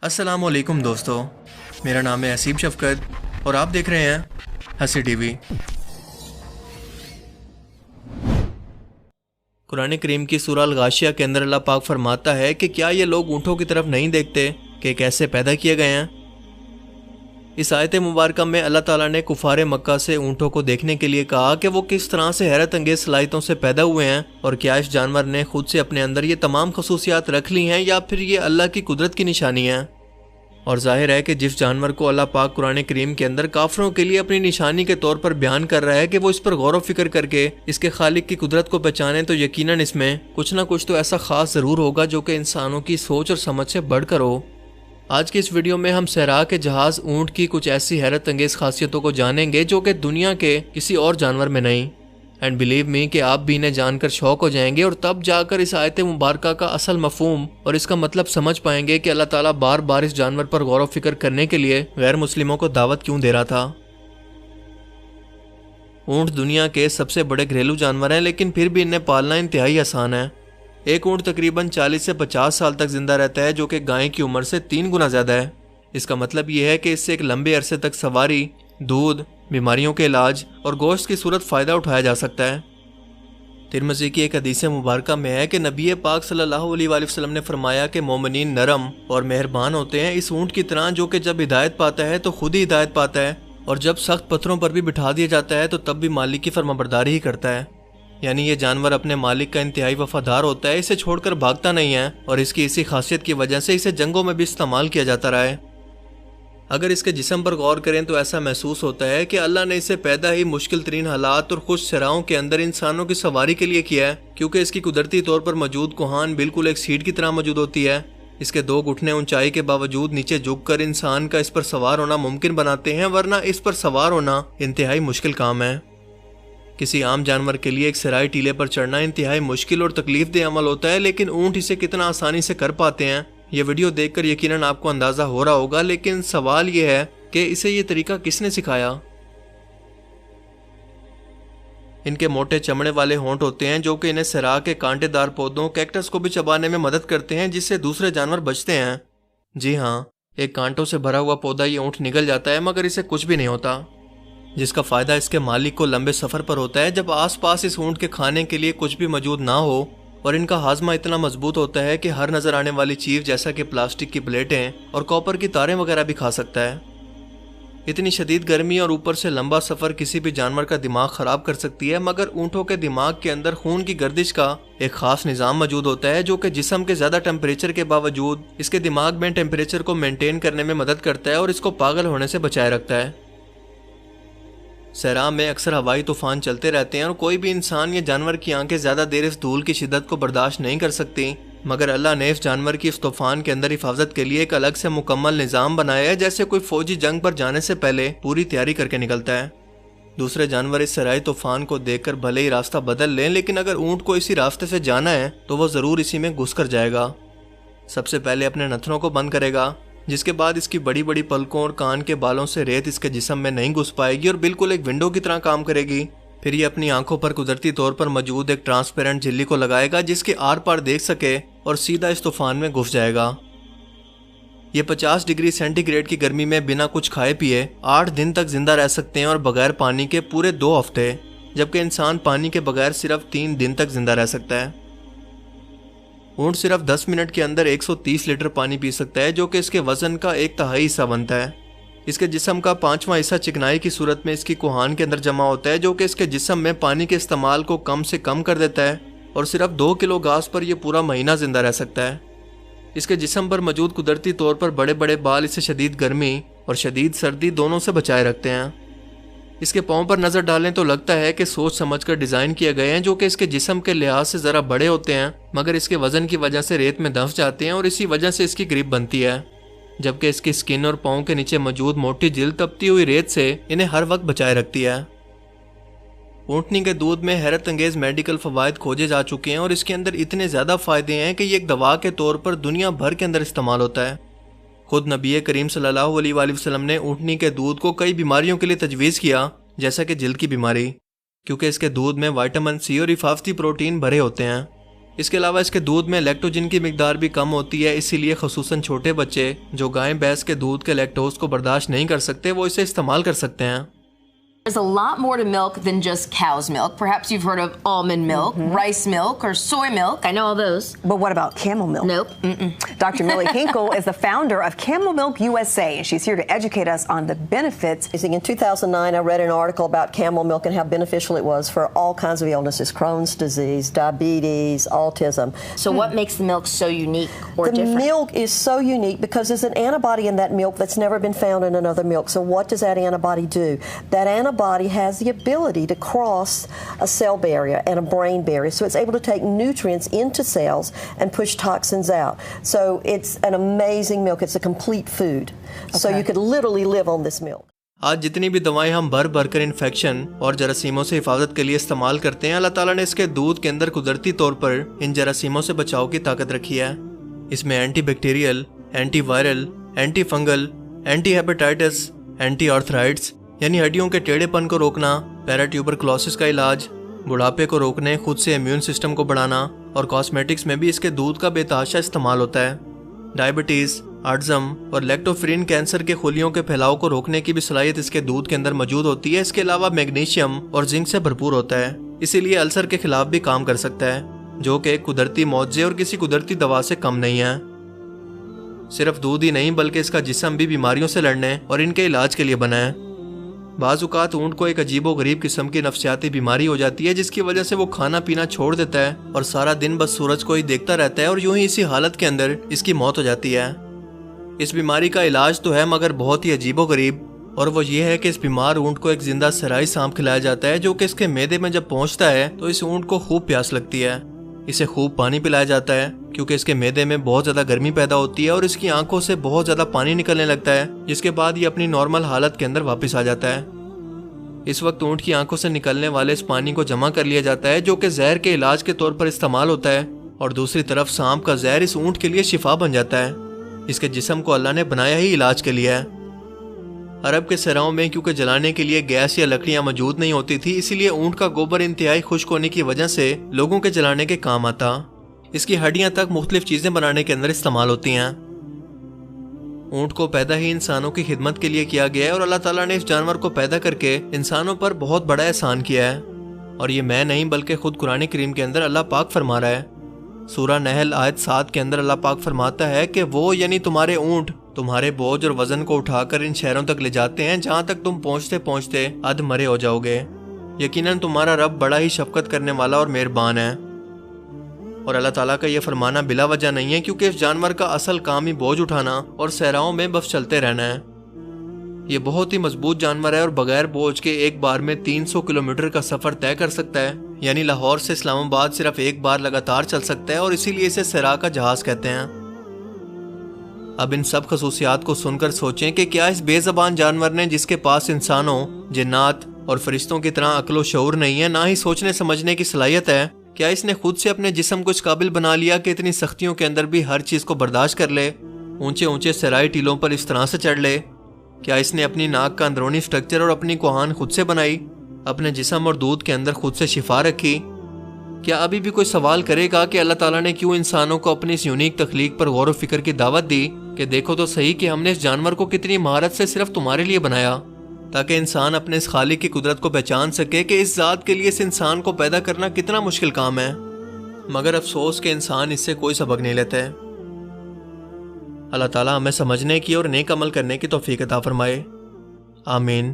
अस्सलाम वालेकुम दोस्तों, मेरा नाम है असीम शफकत और आप देख रहे हैं हंसी टीवी। कुरान करीम की सूरह अल-गाशिया के अंदर अल्लाह पाक फरमाता है कि क्या ये लोग ऊँटों की तरफ नहीं देखते कि कैसे पैदा किए गए हैं। इस आयत मुबारक में अल्लाह ताला ने कुफारे मक्का से ऊँटों को देखने के लिए कहा कि वो किस तरह से हैरत अंगेज सलाहियतों से पैदा हुए हैं और क्या इस जानवर ने खुद से अपने अंदर ये तमाम खसूसियात रख ली हैं या फिर ये अल्लाह की कुदरत की निशानी है। और जाहिर है कि जिस जानवर को अल्लाह पाक कुरान करीम के अंदर काफरों के लिए अपनी निशानी के तौर पर बयान कर रहा है कि वो इस पर गौर व फिक्र करके इसके खालिक की कुदरत को पहचाने, तो यकीनन इसमें कुछ ना कुछ तो ऐसा खास ज़रूर होगा जो कि इंसानों की सोच और समझ से बढ़कर हो। आज की इस वीडियो में हम सहरा के जहाज ऊँट की कुछ ऐसी हैरत अंगेज खासियतों को जानेंगे जो कि दुनिया के किसी और जानवर में नहीं। एंड बिलीव मी कि आप भी इन्हें जानकर शौक हो जाएंगे और तब जाकर इस आयत मुबारक का असल मफहूम और इसका मतलब समझ पाएंगे कि अल्लाह ताला बार बार इस जानवर पर गौर व फिक्र करने के लिए गैर मुस्लिमों को दावत क्यों दे रहा था। ऊँट दुनिया के सबसे बड़े घरेलू जानवर हैं, लेकिन फिर भी इन्हें पालना इंतहाई आसान है। एक ऊँट तकरीबन 40 से 50 साल तक जिंदा रहता है, जो कि गाय की उम्र से 3 गुना ज़्यादा है। इसका मतलब ये है कि इससे एक लंबे अरसे तक सवारी, दूध, बीमारियों के इलाज और गोश्त की सूरत फ़ायदा उठाया जा सकता है। तिरमिज़ी की एक हदीस मुबारक में है कि नबी पाक सल्लल्लाहु अलैहि वसल्लम ने फरमाया कि मोमिनीन नरम और मेहरबान होते हैं इस ऊँट की तरह, जो कि जब हिदायत पाता है तो खुद ही हिदायत पाता है और जब सख्त पत्थरों पर भी बिठा दिया जाता है तो तब भी मालिक की फरमाबरदारी ही करता है। यानी ये जानवर अपने मालिक का इंतहाई वफादार होता है, इसे छोड़कर भागता नहीं है और इसकी इसी खासियत की वजह से इसे जंगों में भी इस्तेमाल किया जाता रहा है। अगर इसके जिस्म पर गौर करें तो ऐसा महसूस होता है कि अल्लाह ने इसे पैदा ही मुश्किल तरीन हालात और खुश सराहों के अंदर इंसानों की सवारी के लिए किया है, क्योंकि इसकी कुदरती तौर पर मौजूद कोहान बिल्कुल एक सीट की तरह मौजूद होती है। इसके 2 घुटने ऊंचाई के बावजूद नीचे झुककर इंसान का इस पर सवार होना मुमकिन बनाते हैं, वरना इस पर सवार होना इंतहाई मुश्किल काम है। किसी आम जानवर के लिए एक सराय टीले पर चढ़ना इंतहाई मुश्किल और तकलीफ देह अमल होता है, लेकिन ऊँट इसे कितना आसानी से कर पाते हैं ये वीडियो देखकर यकीनन आपको अंदाजा हो रहा होगा। लेकिन सवाल यह है कि इसे ये तरीका किसने सिखाया। इनके मोटे चमड़े वाले होंठ होते हैं जो कि इन्हें सरा के कांटेदार पौधों, कैक्टस को भी चबाने में मदद करते हैं, जिससे दूसरे जानवर बचते हैं। जी हाँ, एक कांटों से भरा हुआ पौधा ये ऊँट निगल जाता है मगर इसे कुछ भी नहीं होता, जिसका फायदा इसके मालिक को लंबे सफर पर होता है जब आसपास इस ऊँट के खाने के लिए कुछ भी मौजूद ना हो। और इनका हाजमा इतना मजबूत होता है कि हर नजर आने वाली चीज जैसा कि प्लास्टिक की प्लेटें और कॉपर की तारें वगैरह भी खा सकता है। इतनी शदीद गर्मी और ऊपर से लंबा सफर किसी भी जानवर का दिमाग खराब कर सकती है, मगर ऊँटों के दिमाग के अंदर खून की गर्दिश का एक खास निज़ाम मौजूद होता है जो कि जिस्म के ज्यादा टेम्परेचर के बावजूद इसके दिमाग में टेम्परेचर को मेंटेन करने में मदद करता है और इसको पागल होने से बचाए रखता है। सहरा में अक्सर हवाई तूफान चलते रहते हैं और कोई भी इंसान या जानवर की आंखें ज्यादा देर इस धूल की शिद्दत को बर्दाश्त नहीं कर सकती, मगर अल्लाह ने इस जानवर की इस तूफान के अंदर हिफाजत के लिए एक अलग से मुकम्मल निज़ाम बनाया है, जैसे कोई फौजी जंग पर जाने से पहले पूरी तैयारी करके निकलता है। दूसरे जानवर इस सराय तूफान को देखकर भले ही रास्ता बदल लें, लेकिन अगर ऊँट को इसी रास्ते से जाना है तो वह जरूर इसी में घुस कर जाएगा। सबसे पहले अपने नथनों को बंद करेगा, जिसके बाद इसकी बड़ी बड़ी पलकों और कान के बालों से रेत इसके जिस्म में नहीं घुस पाएगी और बिल्कुल एक विंडो की तरह काम करेगी। फिर ये अपनी आंखों पर कुदरती तौर पर मौजूद एक ट्रांसपेरेंट झिल्ली को लगाएगा जिसके आर पार देख सके और सीधा इस तूफान में घुस जाएगा। ये 50 डिग्री सेंटीग्रेड की गर्मी में बिना कुछ खाए पिए 8 दिन तक जिंदा रह सकते हैं और बगैर पानी के पूरे 2 हफ्ते, जबकि इंसान पानी के बगैर सिर्फ 3 दिन तक जिंदा रह सकता है। ऊँट सिर्फ 10 मिनट के अंदर 130 लीटर पानी पी सकता है, जो कि इसके वजन का 1/3 हिस्सा बनता है। इसके जिस्म का 5वां हिस्सा चिकनाई की सूरत में इसकी कोहान के अंदर जमा होता है, जो कि इसके जिस्म में पानी के इस्तेमाल को कम से कम कर देता है और सिर्फ 2 किलो घास पर यह पूरा महीना जिंदा रह सकता है। इसके जिस्म पर मौजूद कुदरती तौर पर बड़े बड़े बाल इसे शदीद गर्मी और शदीद सर्दी दोनों से बचाए रखते हैं। इसके पाँव पर नज़र डालें तो लगता है कि सोच समझकर डिज़ाइन किए गए हैं, जो कि इसके जिस्म के लिहाज से ज़रा बड़े होते हैं, मगर इसके वजन की वजह से रेत में दफ जाते हैं और इसी वजह से इसकी ग्रिप बनती है, जबकि इसकी स्किन और पाँव के नीचे मौजूद मोटी जिल्द तपती हुई रेत से इन्हें हर वक्त बचाए रखती है। ऊँटनी के दूध में हैरत अंगेज मेडिकल फ़वाइद खोजे जा चुके हैं और इसके अंदर इतने ज़्यादा फ़ायदे हैं कि ये एक दवा के तौर पर दुनिया भर के अंदर इस्तेमाल होता है। खुद नबी करीम सल्लल्लाहु अलैहि वसल्लम ने ऊँटनी के दूध को कई बीमारियों के लिए तजवीज़ किया, जैसा कि जिल्द की बीमारी, क्योंकि इसके दूध में विटामिन सी और हिफाजती प्रोटीन भरे होते हैं। اس کے علاوہ اس کے دودھ میں لیکٹوجن کی مقدار بھی کم ہوتی ہے، اسی لیے خصوصاً چھوٹے بچے جو گائے بھینس کے دودھ کے لیکٹوز کو برداشت نہیں کر سکتے وہ اسے استعمال کر سکتے ہیں۔ There's a lot more to milk than just cow's milk. Perhaps you've heard of almond milk, rice milk, or soy milk. I know all those. But what about camel milk? Nope. Dr. Millie Hinkle is the founder of Camel Milk USA, and she's here to educate us on the benefits. In 2009, I read an article about camel milk and how beneficial it was for all kinds of illnesses, Crohn's disease, diabetes, autism. So what makes the milk so unique or different? The milk is so unique because there's an antibody in that milk that's never been found in another milk. So what does that antibody do? That antibody has the ability to cross a cell barrier and a brain barrier, so it's able to take nutrients into cells and push toxins out. So it's an amazing milk. It's a complete food. Okay. So you could literally live on this milk. آج جتنی بھی دوائیں ہم بھر بھر کر infection اور جراثیموں سے حفاظت کے لیے استعمال کرتے ہیں، اللہ تعالیٰ نے اس کے دودھ کے اندر قدرتی طور پر ان جراثیموں سے بچاؤ کی طاقت رکھی ہے۔ اس میں anti bacterial, anti viral, anti fungal, anti hepatitis, anti arthritis یعنی ہڈیوں کے ٹیڑھے پن کو روکنا، پیرا ٹیوبرکلوسس کا علاج، بڑھاپے کو روکنے، خود سے امیون سسٹم کو بڑھانا، اور کاسمیٹکس میں بھی اس کے دودھ کا بے تحاشا استعمال ہوتا ہے۔ ڈائبٹیز، آٹزم اور لیکٹوفرین کینسر کے خلیوں کے پھیلاؤ کو روکنے کی بھی صلاحیت اس کے دودھ کے اندر موجود ہوتی ہے۔ اس کے علاوہ میگنیشیم اور زنک سے بھرپور ہوتا ہے، اسی لیے السر کے خلاف بھی کام کر سکتا ہے، جو کہ ایک قدرتی معجزے اور کسی قدرتی دوا سے کم نہیں ہے۔ صرف دودھ ہی نہیں بلکہ اس کا جسم بھی بیماریوں سے لڑنے اور ان کے علاج کے لیے بنا ہے۔ بعض اوقات اونٹ کو ایک عجیب و غریب قسم کی نفسیاتی بیماری ہو جاتی ہے جس کی وجہ سے وہ کھانا پینا چھوڑ دیتا ہے اور سارا دن بس سورج کو ہی دیکھتا رہتا ہے، اور یوں ہی اسی حالت کے اندر اس کی موت ہو جاتی ہے۔ اس بیماری کا علاج تو ہے مگر بہت ہی عجیب و غریب، اور وہ یہ ہے کہ اس بیمار اونٹ کو ایک زندہ صحرائی سانپ کھلایا جاتا ہے جو کہ اس کے معدے میں جب پہنچتا ہے تو اس اونٹ کو خوب پیاس لگتی ہے۔ اسے خوب پانی پلایا جاتا ہے کیونکہ اس کے معدے میں بہت زیادہ گرمی پیدا ہوتی ہے اور اس کی آنکھوں سے بہت زیادہ پانی نکلنے لگتا ہے، جس کے بعد یہ اپنی نارمل حالت کے اندر واپس آ جاتا ہے۔ اس وقت اونٹ کی آنکھوں سے نکلنے والے اس پانی کو جمع کر لیا جاتا ہے جو کہ زہر کے علاج کے طور پر استعمال ہوتا ہے، اور دوسری طرف سانپ کا زہر اس اونٹ کے لیے شفا بن جاتا ہے۔ اس کے جسم کو اللہ نے بنایا ہی علاج کے لیے ہے۔ عرب کے صحراؤں میں کیونکہ جلانے کے لیے گیس یا لکڑیاں موجود نہیں ہوتی تھی، اسی لیے اونٹ کا گوبر انتہائی خشک ہونے کی وجہ سے لوگوں کے جلانے کے کام آتا۔ اس کی ہڈیاں تک مختلف چیزیں بنانے کے اندر استعمال ہوتی ہیں۔ اونٹ کو پیدا ہی انسانوں کی خدمت کے لیے کیا گیا ہے، اور اللہ تعالیٰ نے اس جانور کو پیدا کر کے انسانوں پر بہت بڑا احسان کیا ہے، اور یہ میں نہیں بلکہ خود قرآن کریم کے اندر اللہ پاک فرما رہا ہے۔ سورہ نحل آیت 7 کے اندر اللہ پاک فرماتا ہے کہ وہ یعنی تمہارے اونٹ تمہارے بوجھ اور وزن کو اٹھا کر ان شہروں تک لے جاتے ہیں جہاں تک تم پہنچتے پہنچتے ادھ مرے ہو جاؤ گے۔ یقیناً تمہارا رب بڑا ہی شفقت کرنے والا اور مہربان ہے۔ اور اللہ تعالیٰ کا یہ فرمانا بلا وجہ نہیں ہے، کیونکہ اس جانور کا اصل کام ہی بوجھ اٹھانا اور صحراؤں میں بس چلتے رہنا ہے۔ یہ بہت ہی مضبوط جانور ہے اور بغیر بوجھ کے ایک بار میں 300 کلومیٹر کا سفر طے کر سکتا ہے، یعنی لاہور سے اسلام آباد صرف ایک بار لگاتار چل سکتا ہے، اور اسی لیے اسے صحرا کا جہاز کہتے ہیں۔ اب ان سب خصوصیات کو سن کر سوچیں کہ کیا اس بے زبان جانور نے، جس کے پاس انسانوں، جنات اور فرشتوں کی طرح عقل و شعور نہیں ہے، نہ ہی سوچنے سمجھنے کی صلاحیت ہے، کیا اس نے خود سے اپنے جسم کو اس قابل بنا لیا کہ اتنی سختیوں کے اندر بھی ہر چیز کو برداشت کر لے، اونچے اونچے صحرائی ٹیلوں پر اس طرح سے چڑھ لے؟ کیا اس نے اپنی ناک کا اندرونی سٹرکچر اور اپنی کوہان خود سے بنائی، اپنے جسم اور دودھ کے اندر خود سے شفا رکھی؟ کیا ابھی بھی کوئی سوال کرے گا کہ اللہ تعالیٰ نے کیوں انسانوں کو اپنی اس یونیک تخلیق پر غور و فکر کی دعوت دی کہ دیکھو تو صحیح کہ ہم نے اس جانور کو کتنی مہارت سے صرف تمہارے لیے بنایا، تاکہ انسان اپنے اس خالق کی قدرت کو پہچان سکے کہ اس ذات کے لیے اس انسان کو پیدا کرنا کتنا مشکل کام ہے۔ مگر افسوس کہ انسان اس سے کوئی سبق نہیں لیتا ہے۔ اللہ تعالیٰ ہمیں سمجھنے کی اور نیک عمل کرنے کی توفیق عطا فرمائے، آمین۔